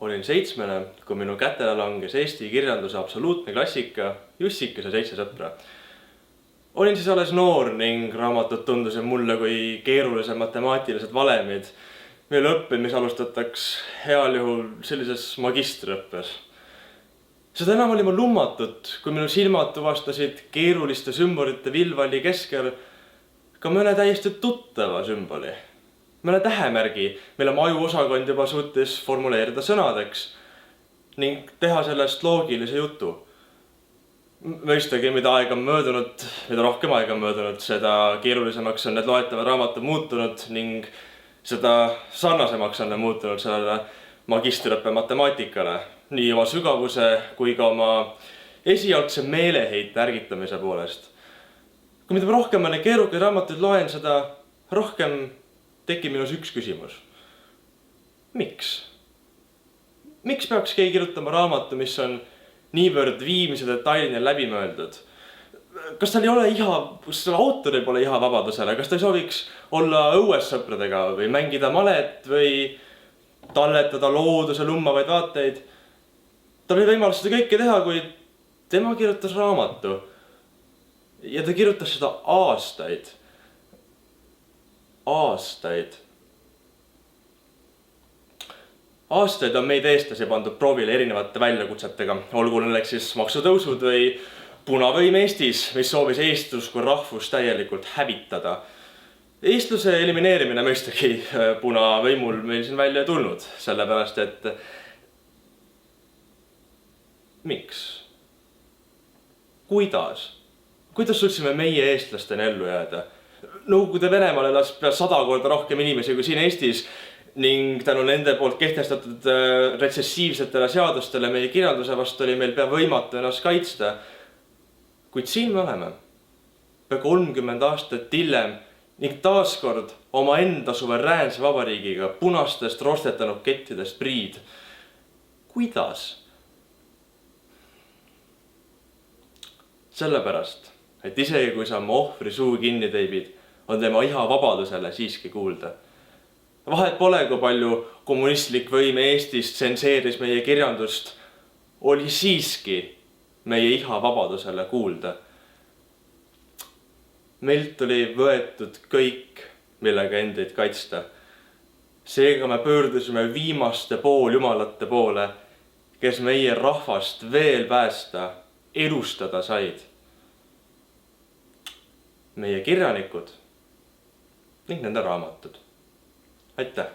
Olin 7, kui minu kätele langes eesti kirjanduse absoluutne klassika Jussikese 7 sõpra. Olin siis alles noor ning raamatud tundusid mulle kui keerulised matemaatilised valemid, mille õppimis alustataks heal juhul sellises magistriõppes. Seda enam oli mul lummatut, kui minu silmad tuvastasid keeruliste sümbolite villvalli keskel ka mõne täiesti tuttava sümboli. Mõne tähemärgi, mille mu ajuosakond juba suutis formuleerida sõnadeks ning teha sellest loogilise jutu. Mõistagi, mida rohkem aega on möödunud, seda keerulisemaks on need loetavad raamatud muutunud ning seda sarnasemaks on need muutunud sellele magistriõppe matemaatikale, nii oma sügavuse kui ka oma esialgse meeleheite ärgitamise poolest. Kui mida rohkem ma neid keerukaid raamatuid loen, seda rohkem tekib minus üks küsimus. Miks? Miks peaks keegi kirjutama raamatu, mis on niivõrd viimse detailini läbi mõeldud? Kas tal ei ole kas selle autoril pole iha vabadusele? Kas ta ei sooviks olla õues sõpradega või mängida malet või talletada looduse lummavaid vaateid? Tal oli võimalus seda kõike teha, kui tema kirjutas raamatu. Ja ta kirjutas seda aastaid. Aastaid on meid eestlasi pandud proovile erinevate väljakutsetega, olgu nendeks siis maksutõusud või punavõim Eestis, mis soovis eestlus kui rahvus täielikult hävitada. Eestluse elimineerimine mõistagi punavõimul meil siin välja ei tulnud, sellepärast et miks? Kuidas suutsime meie eestlastena ellu jääda? Nõukogude Venemaal elas pea 100 korda rohkem inimesi kui siin Eestis ning tänu nende poolt kehtestatud retsessiivsetele seadustele meie kirjanduse vastu oli meil pea võimatu ennast kaitsta. Kuid siin me oleme, pea 30 aastat hiljem ning taaskord oma enda suveräänse vabariigiga punastest rostetanud kettidest priid. Kuidas? Sellepärast, et isegi kui sa oma ohvri suu kinni teibid, on tema iha vabadusele siiski kuulda. Vahet pole, kui palju kommunistlik võim Eestist tsenseeris meie kirjandust, oli siiski meie iha vabadusele kuulda. Meilt oli võetud kõik, millega endeid kaitsta. Seega me pöördusime viimaste pooljumalate poole, kes meie rahvast veel päästa, elustada said. Meie kirjanikud ning nende raamatud. Aitäh!